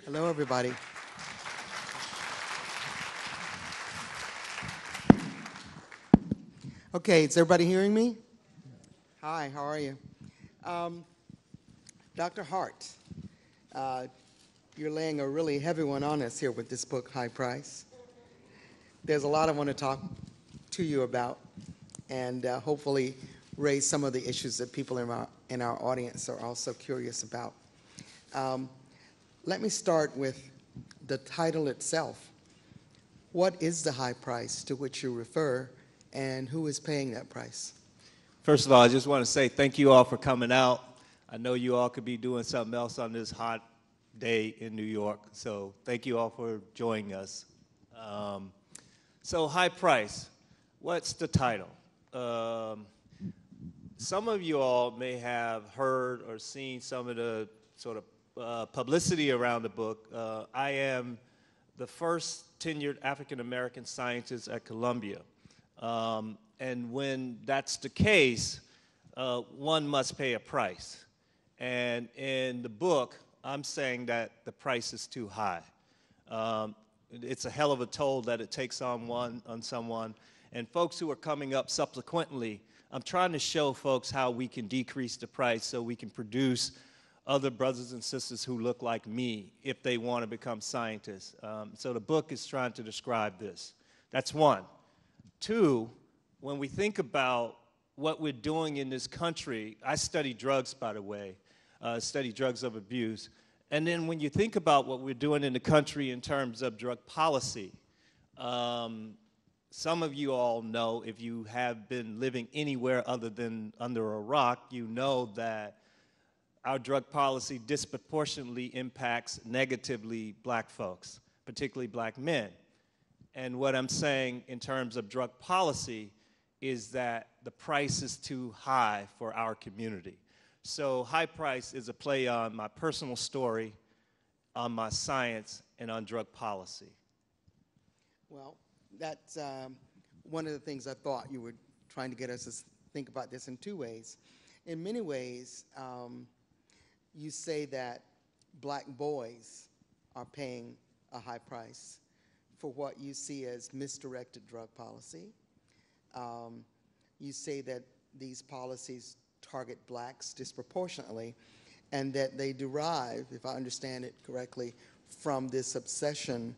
Hello, everybody. Okay, is everybody hearing me? Hi, how are you? Dr. Hart, you're laying a really heavy one on us here with this book, High Price. There's a lot I want to talk to you about and hopefully raise some of the issues that people in our audience are also curious about. Let me start with the title itself. What is the high price to which you refer, and who is paying that price? First of all, I just want to say thank you all for coming out. I know you all could be doing something else on this hot day in New York, so thank you all for joining us. So high price, what's the title? Some of you all may have heard or seen some of the sort of publicity around the book. I am the first tenured African-American scientist at Columbia. And when that's the case, one must pay a price. And in the book, I'm saying that the price is too high. It's a hell of a toll that it takes on someone. And folks who are coming up subsequently, I'm trying to show folks how we can decrease the price so we can produce other brothers and sisters who look like me if they want to become scientists. So the book is trying to describe this. That's one. Two, when we think about what we're doing in this country, I study drugs, by the way, study drugs of abuse. And then when you think about what we're doing in the country in terms of drug policy, some of you all know, if you have been living anywhere other than under a rock, you know that our drug policy disproportionately impacts negatively black folks, particularly black men. And what I'm saying in terms of drug policy is that the price is too high for our community. So high price is a play on my personal story, on my science, and on drug policy. Well, that's one of the things I thought you were trying to get us to think about this in two ways. In many ways, you say that black boys are paying a high price for what you see as misdirected drug policy. You say that these policies target blacks disproportionately, and that they derive, if I understand it correctly, from this obsession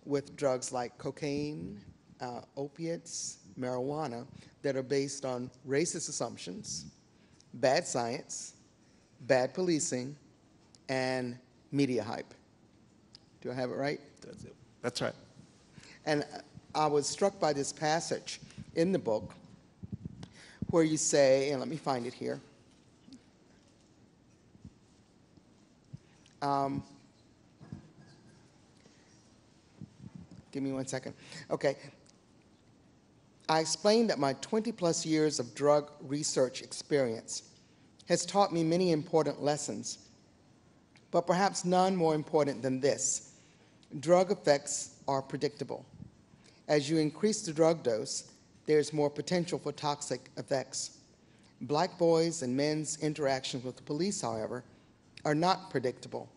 with drugs like cocaine, opiates, marijuana, that are based on racist assumptions, bad science, bad policing, and media hype. Do I have it right? That's it. That's right. And I was struck by this passage in the book where you say, and let me find it here. Give me 1 second. Okay. I explained that my 20-plus years of drug research experience has taught me many important lessons, but perhaps none more important than this. Drug effects are predictable. As you increase the drug dose, there's more potential for toxic effects. Black boys' and men's interactions with the police, however, are not predictable.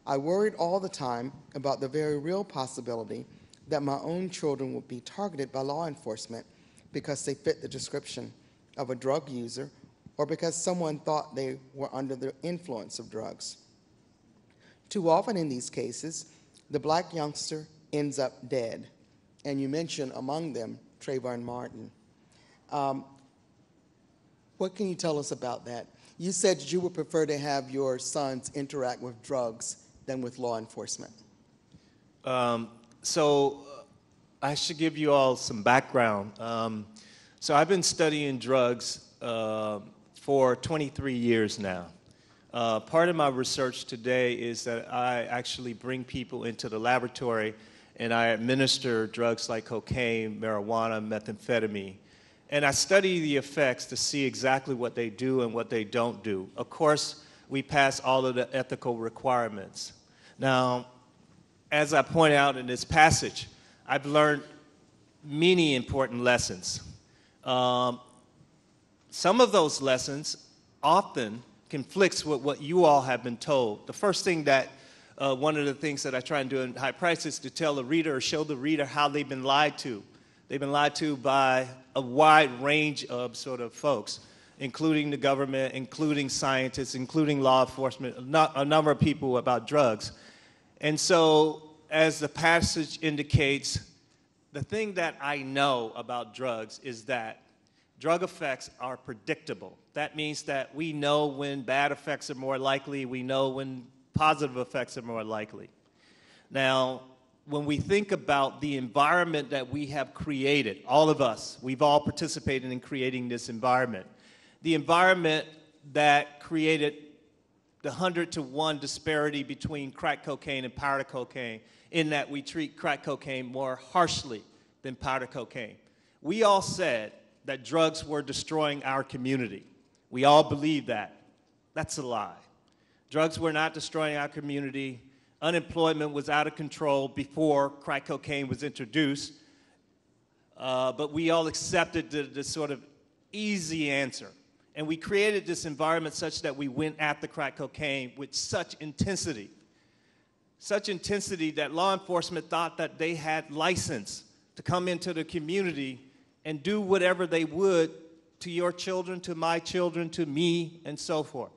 I worried all the time about the very real possibility that my own children would be targeted by law enforcement because they fit the description of a drug user or because someone thought they were under the influence of drugs. Too often in these cases, the black youngster ends up dead, and you mention among them Trayvon Martin. What can you tell us about that? You said you would prefer to have your sons interact with drugs than with law enforcement. So I should give you all some background. So I've been studying drugs for 23 years now. Part of my research today is that I actually bring people into the laboratory and I administer drugs like cocaine, marijuana, methamphetamine. And I study the effects to see exactly what they do and what they don't do. Of course, we pass all of the ethical requirements. Now, as I point out in this passage, I've learned many important lessons. Some of those lessons often conflicts with what you all have been told. The first thing that, one of the things that I try and do in High Price is to tell the reader or show the reader how they've been lied to. They've been lied to by a wide range of sort of folks, including the government, including scientists, including law enforcement, a number of people about drugs. And so, as the passage indicates, the thing that I know about drugs is that drug effects are predictable. That means that we know when bad effects are more likely, we know when positive effects are more likely. Now, when we think about the environment that we have created, all of us, we've all participated in creating this environment. The environment that created the 100-to-1 disparity between crack cocaine and powder cocaine, in that we treat crack cocaine more harshly than powder cocaine. We all said that drugs were destroying our community. We all believe that. That's a lie. Drugs were not destroying our community. Unemployment was out of control before crack cocaine was introduced. But we all accepted the sort of easy answer. And we created this environment such that we went at the crack cocaine with such intensity that law enforcement thought that they had license to come into the community and do whatever they would to your children, to my children, to me, and so forth.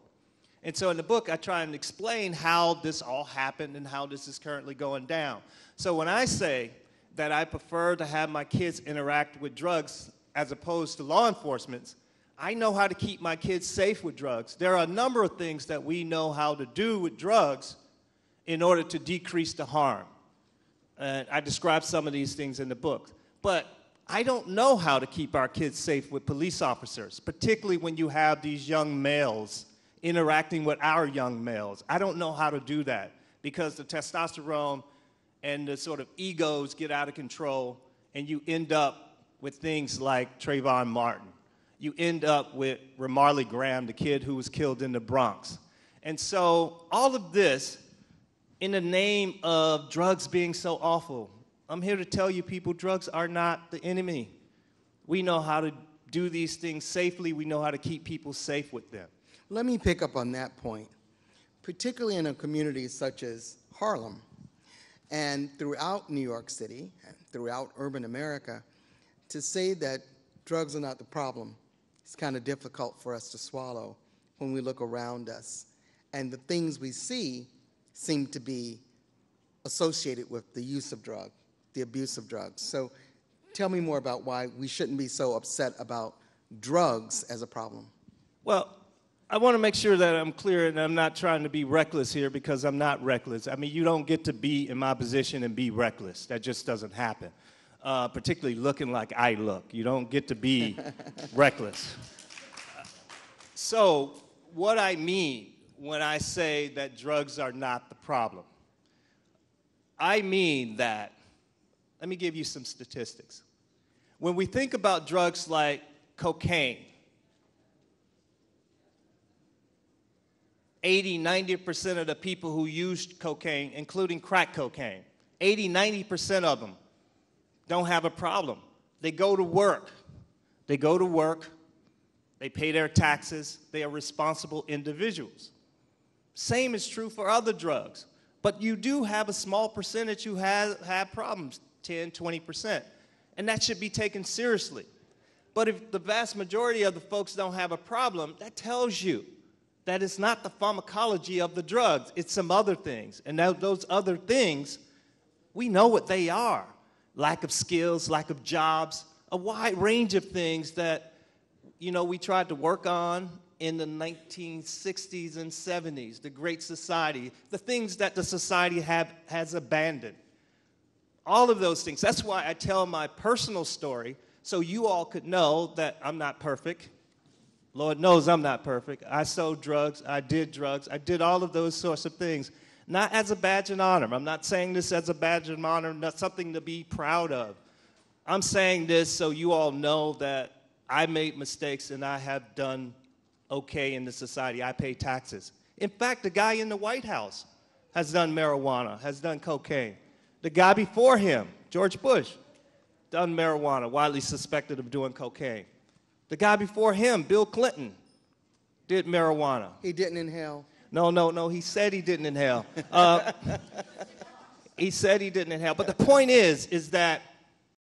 And so in the book, I try and explain how this all happened and how this is currently going down. So when I say that I prefer to have my kids interact with drugs as opposed to law enforcement, I know how to keep my kids safe with drugs. There are a number of things that we know how to do with drugs in order to decrease the harm. And I describe some of these things in the book. But I don't know how to keep our kids safe with police officers, particularly when you have these young males interacting with our young males. I don't know how to do that because the testosterone and the sort of egos get out of control, and you end up with things like Trayvon Martin. You end up with Ramarley Graham, the kid who was killed in the Bronx. And so all of this in the name of drugs being so awful. I'm here to tell you people, drugs are not the enemy. We know how to do these things safely. We know how to keep people safe with them. Let me pick up on that point, particularly in a community such as Harlem and throughout New York City, and throughout urban America, to say that drugs are not the problem. It's kind of difficult for us to swallow when we look around us. And the things we see seem to be associated with the use of drugs, the abuse of drugs. So tell me more about why we shouldn't be so upset about drugs as a problem. Well, I want to make sure that I'm clear, and I'm not trying to be reckless here because I'm not reckless. I mean, you don't get to be in my position and be reckless. That just doesn't happen. Particularly looking like I look. You don't get to be reckless. So what I mean when I say that drugs are not the problem, I mean that, let me give you some statistics. When we think about drugs like cocaine, 80–90% of the people who used cocaine, including crack cocaine, 80–90% of them don't have a problem. They go to work. They go to work. They pay their taxes. They are responsible individuals. Same is true for other drugs. But you do have a small percentage who have problems, 10–20%. And that should be taken seriously. But if the vast majority of the folks don't have a problem, that tells you that it's not the pharmacology of the drugs. It's some other things. And those other things, we know what they are. Lack of skills, lack of jobs, a wide range of things that, you know, we tried to work on in the 1960s and 70s, the Great Society, the things that the society has abandoned. All of those things. That's why I tell my personal story, so you all could know that I'm not perfect. Lord knows I'm not perfect. I sold drugs, I did all of those sorts of things. Not as a badge of honor. I'm not saying this as a badge of honor, not something to be proud of. I'm saying this so you all know that I made mistakes and I have done okay in the society. I pay taxes. In fact, the guy in the White House has done marijuana, has done cocaine. The guy before him, George Bush, done marijuana, widely suspected of doing cocaine. The guy before him, Bill Clinton, did marijuana. He didn't inhale. No, he said he didn't inhale. He said he didn't inhale. But the point is that